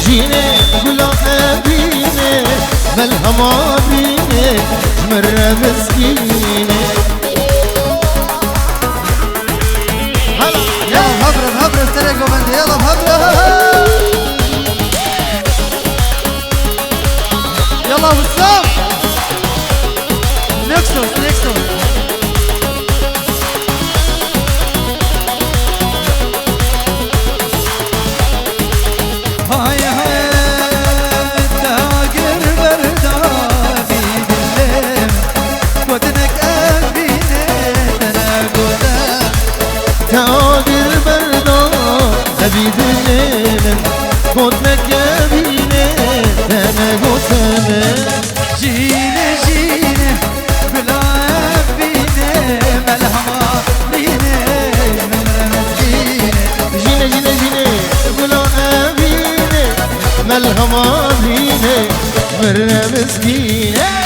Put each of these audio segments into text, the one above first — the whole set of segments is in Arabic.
جيني قلا أبيني ملهما بيني مرة مسكينة هلا يلا هبرة استريقوا بندي يلا هبرة يلا وسام نكسو تاجر بردا أبيد الليل قدنك يبيني أنا قدنك جيني بلا أبيني ملهما بيني جيني بلا أبيني ملهما بيني مرة مسكينة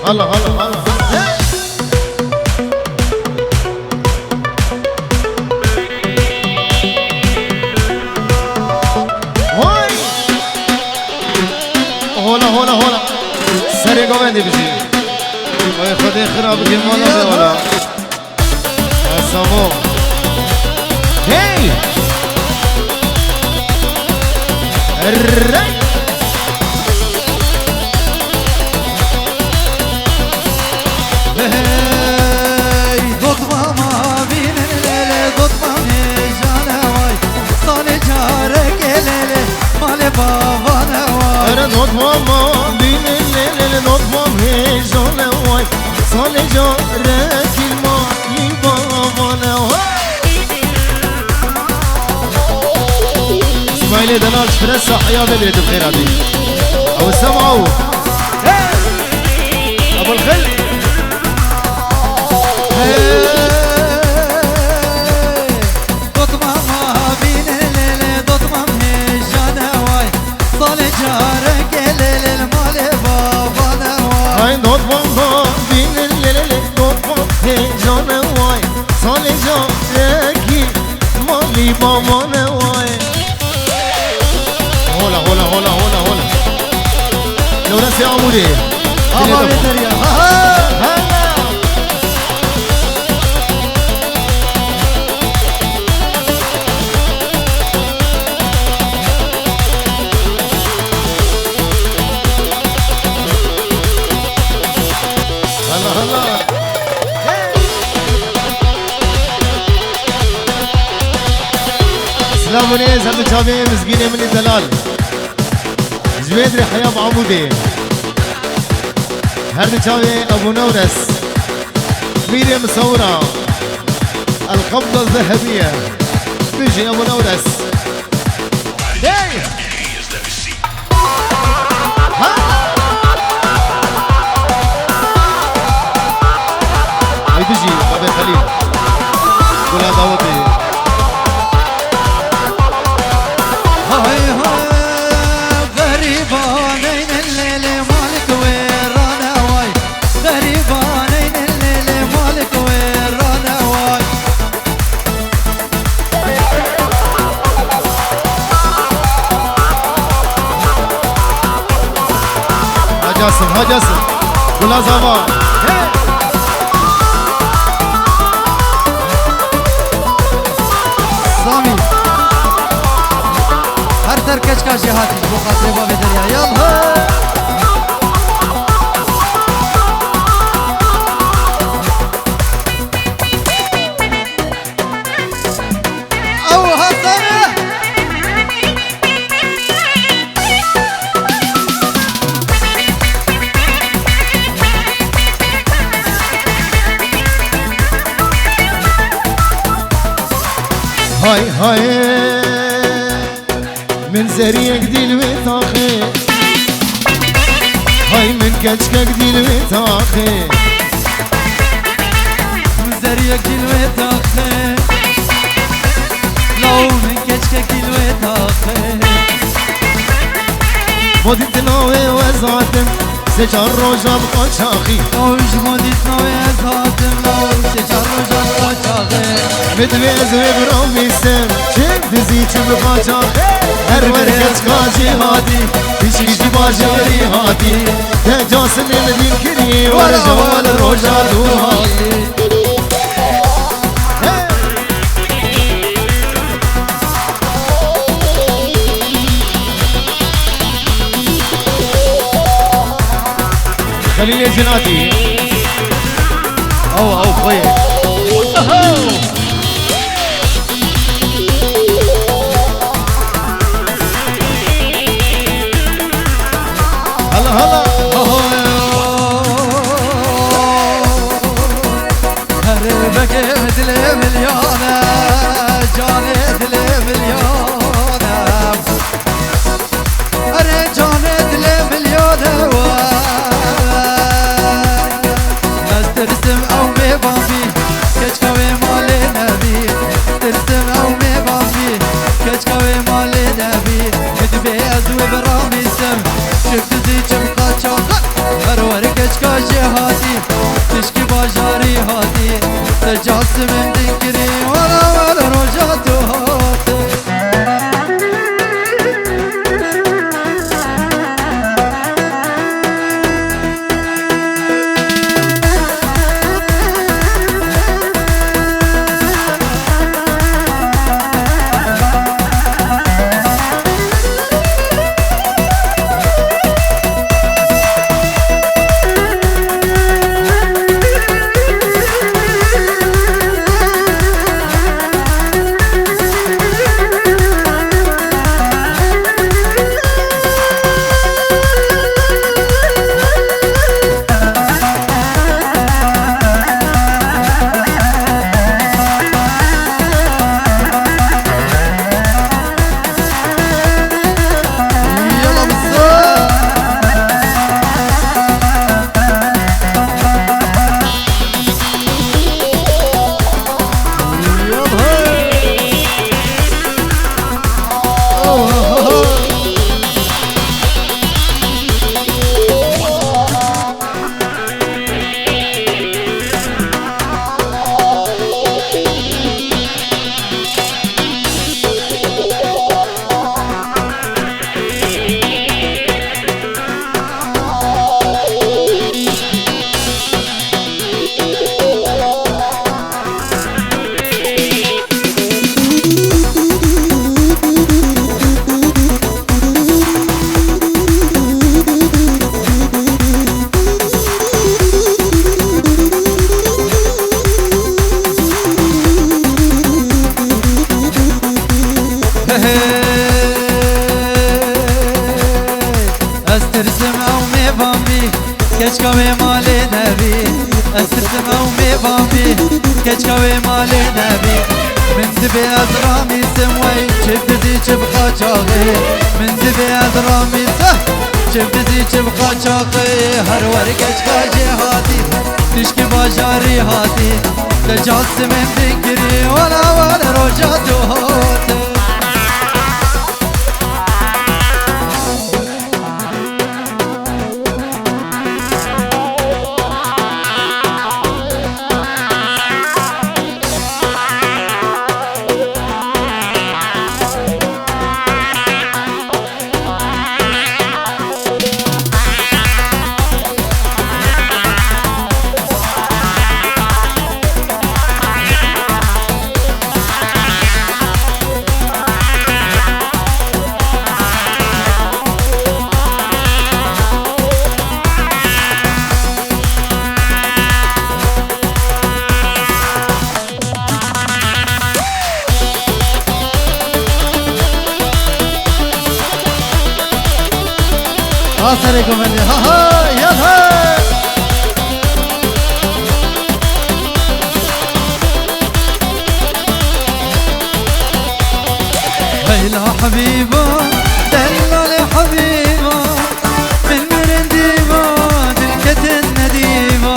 هلا هلا سري قومندي بجي خدي خراب كلمة ولا سامو هي الري نطمم بين الليل نطمم هجون واي صال جارك الماء بابانا اسماعيل دلال فرس حياة بلد بخير هذه او سمعوا ابو الخل نطمم بين الليل نطمم هجون واي صال جارك مالي بابانا واي هولا لو ناس يا عمودي هلا بيتريا سلام ونيز هردو چاوه مزگینه منی دلال جوید ری حیاب عموده هردو چاوه ابو نورس ميري مصورة القبضة الذهبية بيجي ابو نورس هاي بيجي ابو خليل كلها دعوتي غريبانين الليل مالك ويرانا واي غريبانين الليل مالك ويرانا واي ها جاسم كلها زمان سامي هر تركش کا جهادي بو خاطر باب دریا يلا او هاي هاي من زريك ديل وتاخي هاي من كشكك ديل وتاخي من زريك ديل وتاخي لو من كشكك ديل وتاخي مودت ناوي وزاتم سجار روجا بقى شاخي اوش مودت ناوي وزاتم لو سجار روجا بقى شاخي مدويز وبرامي سم شم دزي بقى شاخي هر ورقت كاجي هادي تشيجي باجري هادي تجاسم المدين كري ورجال روجا دو هادي خليني جناتي او خويا هلا هلا هربك مثل مليونة جاني مثل مليونة أنا جاني مثل مليونة ترسم او مبابي كشكوي مالي نبي ترسم او مبابي كشكوي مالي نبي متبيز وبرامي سم شفت زي جمقا شاقا هرور كشكا جهاتي تشكي باجاري هاتي تجاسم من ذكري ولا رجعتو هاتي استرسم او مبامي كشكوي مالي نبي استرسم او مبامي كشكوي مالي نبي من دبي ازرامي سموي شفت زي شبقا شاغي من دبي ازرامي سه شفت زي شبقا شاغي هر ورقش خاجي هاتي تشكي باجاري هاتي تجاسم من ذكري ولا رجعتو هاتي عليكم ها ها يلا إلى حبيبة دلال حبيبة من مرنديبة دلكة النديبة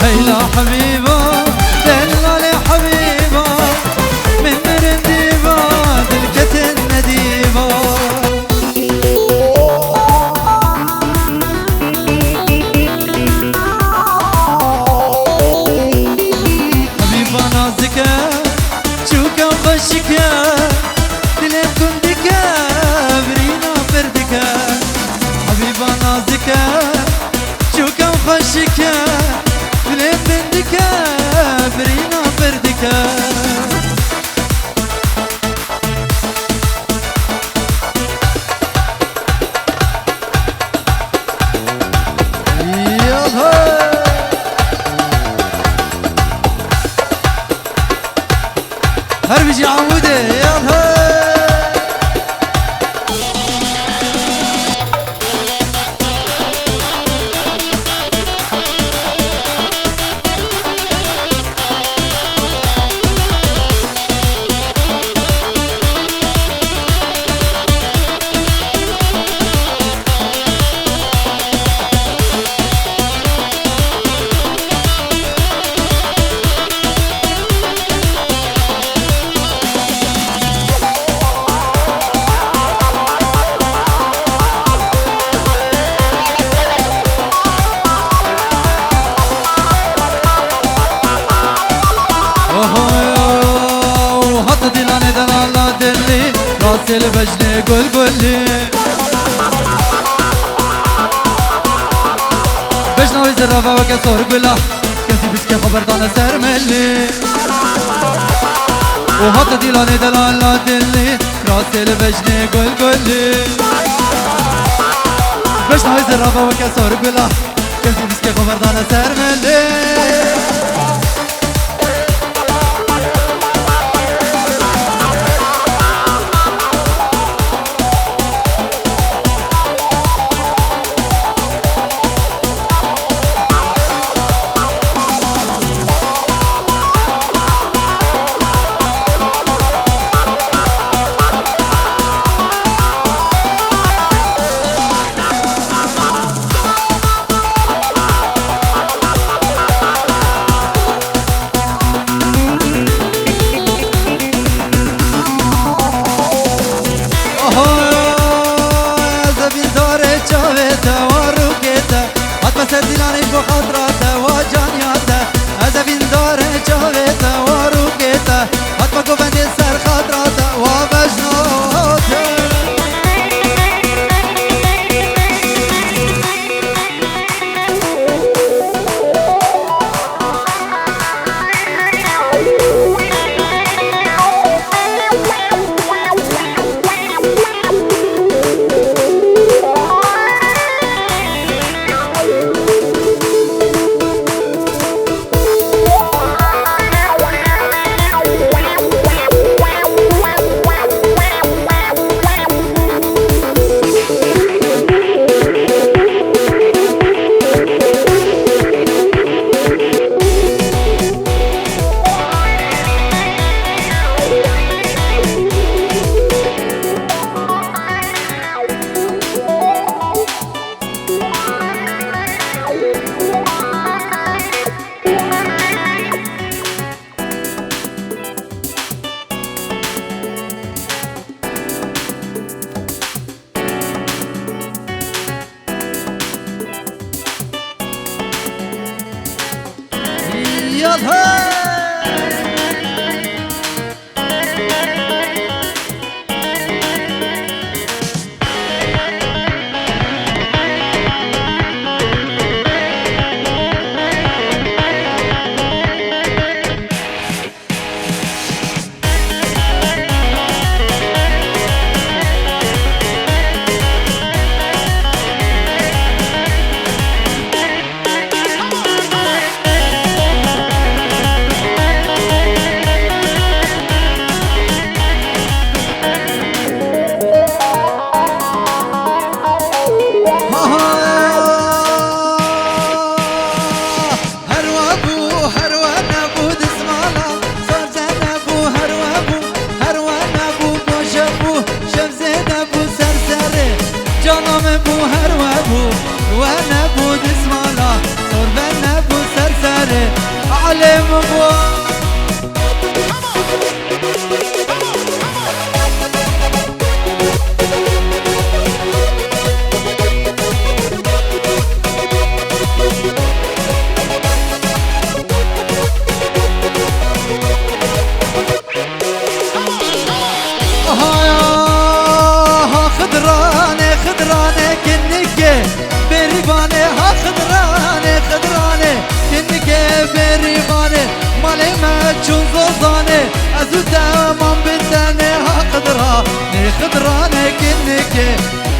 إلى حبيبة دلال حبيبة من مرنديبة دلكة النديبة حبيبة نازكة شوكة وخشكة دلين كندكة برينا فردكة حبيبة نازكة شوكة وخشكة دلين فردكة برينا فردكة هربجي عمودي يلا وحط دلاني دلالة دلي راسي البجلي قلقلي بجنا وزرافة وكسور قلا كنتي بسكي خبر دانا سر ملي وحط دلاني دلالة دلي راسي البجلي قلقلي بجنا وزرافة وكسور قلا كنتي بسكي خبر دانا سر ملي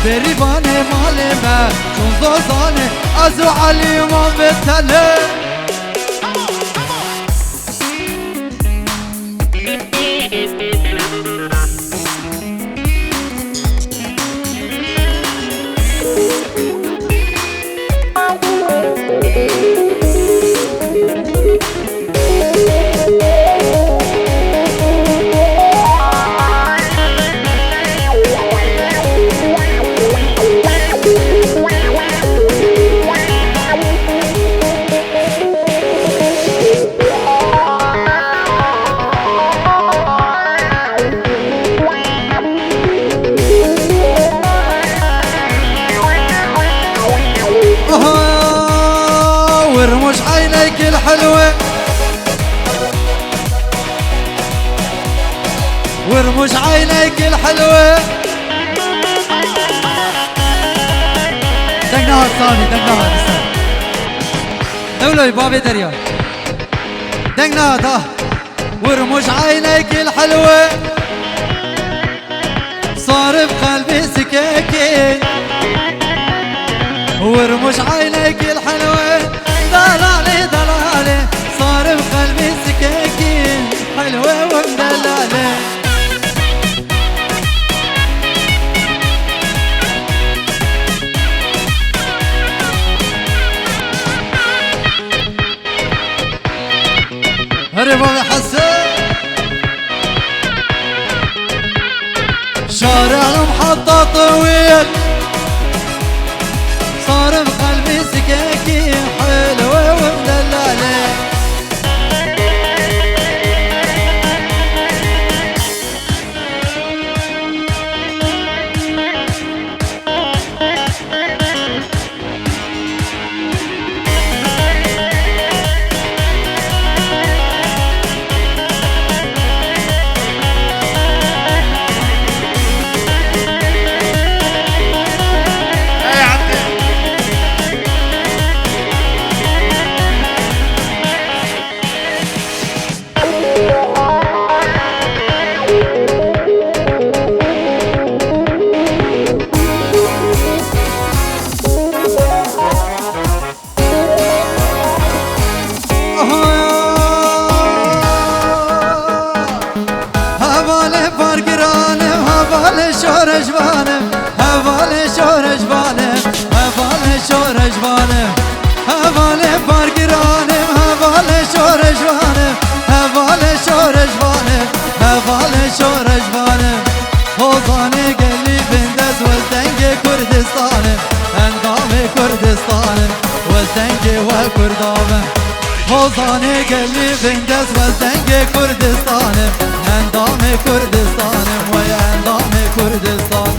بريباني مالي ما شون زوزاني أزو علي ما بتله ورموش عينيك الحلوة ورموش عينيك الحلوة دقناها الثاني دقناها دولة بابي دريا دقناها ده ورموش عينيك الحلوة صار بقلبي سكاكين ورموش عينيك الحلوة دلالي دلالي صار بقلبي سكاكين حلوة ومدلالي هربا حسن شارع المحطة طويل صار بقلبي سكاكين حلوة ومدلالة شورش بانم هواله شورش بانم هواله شورش بانم هواله بارگرانم هواله شورش بانم هواله شورش بانم هواله شورش بانم حوزانه گلی بندز وزدنگ کردستانم اندام کردستانم وزدنگ و کردامم حوزانه گلی بندز وزدنگ کردستانم اندام کردستانم و اندام کردستانم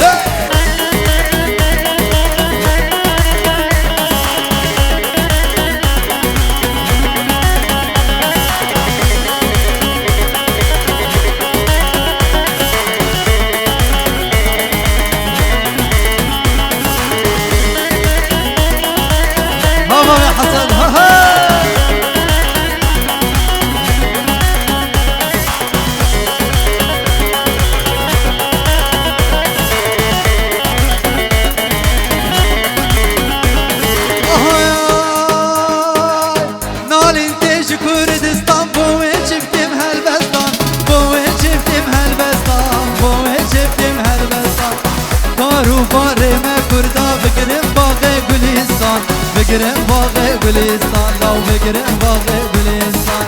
بابا يا حسن كردستان بوي شفتم هالبستان بوي شفتم هالبستان بوي شفتم هالبستان كارو باري ما كردا بقرم باغي گلستان بقرم باغي گلستان لو بقرم باغي گلستان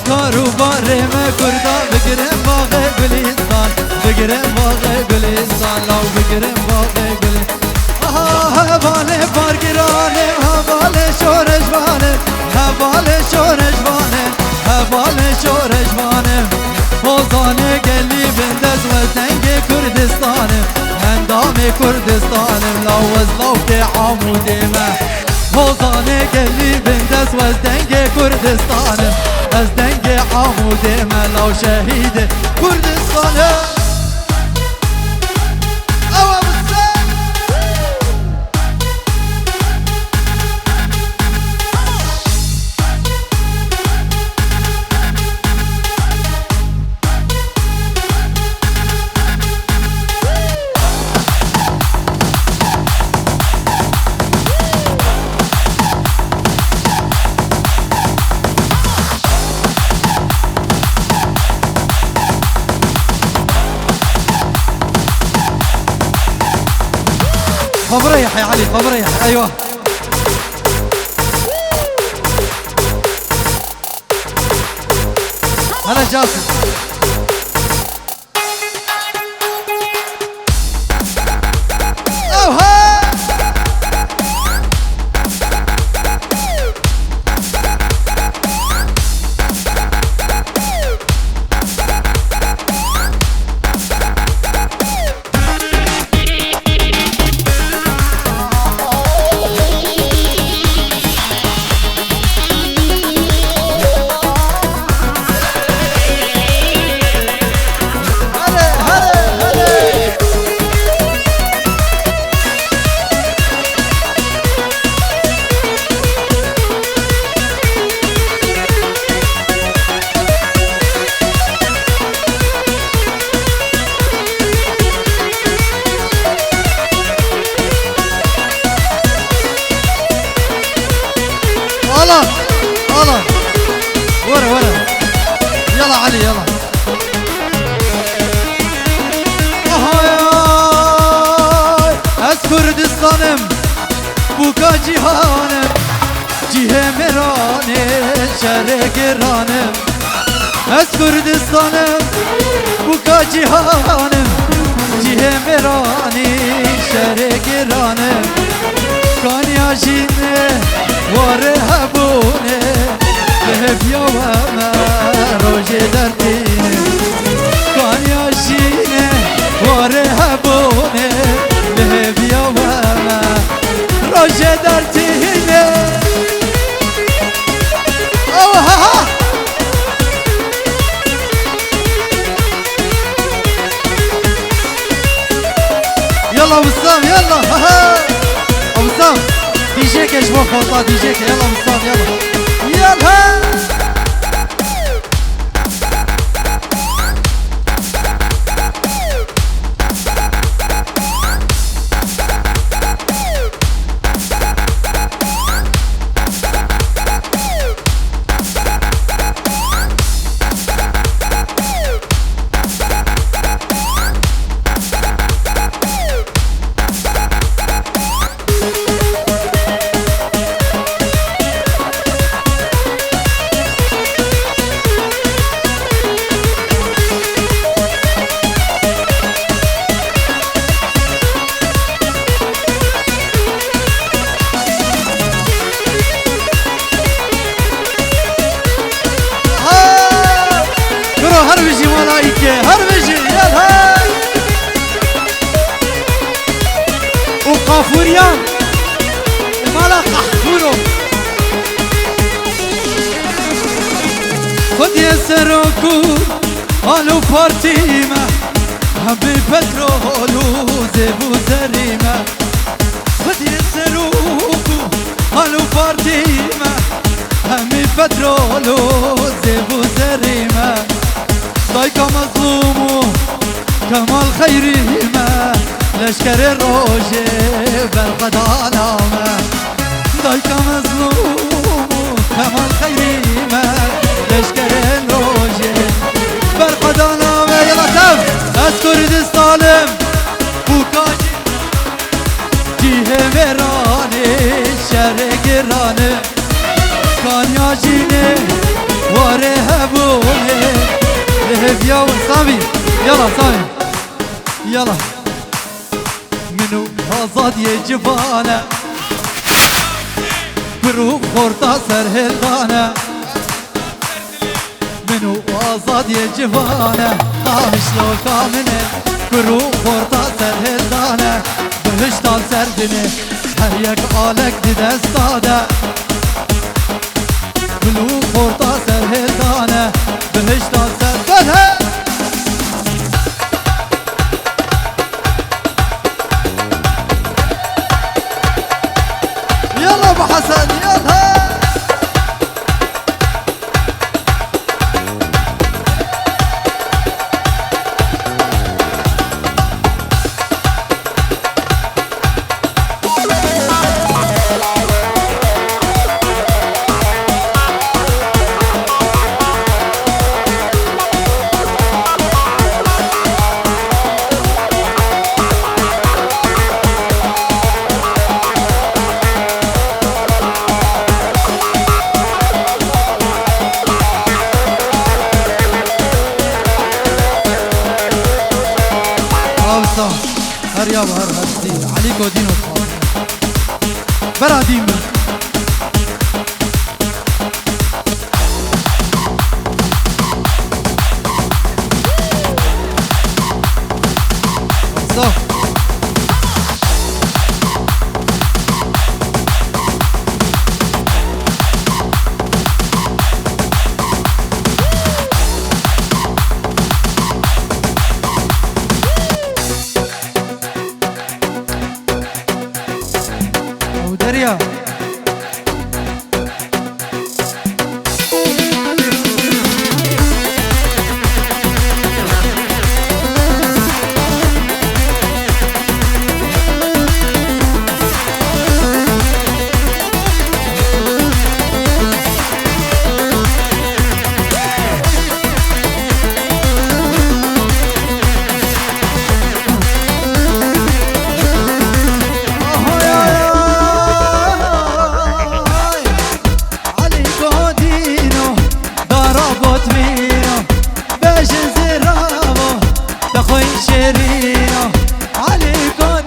كارو باري ما كردا بقرم باغي گلستان بقرم باغي گلستان لو بقرم باغي گلستان هواله بارگرانه هواله شورش بانه هواله شورش بانه هواله شورش بانه حوزانه گلی بندز وزنگ کردستانه اندام کردستانه لوز لوک عمودمه حوزانه گلی بندز وزنگ کردستانه از دنگ عمودمه لو شهید کردستانه فبريح يا علي فبريح ايوه هلا جاسم الله ورا يلا علي يلا از کردستانم بوکا جیهانم جیه مرانه شهر گرانم از کردستانم بوکا جیهانم جیه مرانه شهر گرانم کانیا جینه واره هبونه بهبیا و ما روژه دردینه کانیا جینه واره هبونه بهبیا و ما روژه دردینه اوه يلا وسام يلا وسام ديجيك يا جماعة خلطة ديجيك يلا وسام يلا يلا هربجي ملايكة هربجي يلا وقافوريان ومالا قحفورو خد يسروكو قالوا فارتيما حبي بترول وزبو زريما خد يسروكو قالوا فارتيما حبي بترول وزبو زريما ضايقة مظلومو كمال خيري ما لشكر الروجي بالقدانامة ضايقة مظلومو كمال خيري ما لشكر الروجي بالقدانامة يلا تف اسكردستانم بوكاجي جيه مراني شهر گرانه كانيا جيني واره هبوني يا سامي يلا سامي يلا منو آزاد جفانه بروح خورتا سر هلدانه منو آزاد جفانه خامش لو كامنه بروح خورتا سر هلدانه بهشتان سردنه هر یک آلک دی دستاده بروح خورتا سر هلدانه بهشتان سردنه يلا ابو حسن يلا راستا هر یا هر هستی علی کو دینو برا دین دریا شيرينو عليكم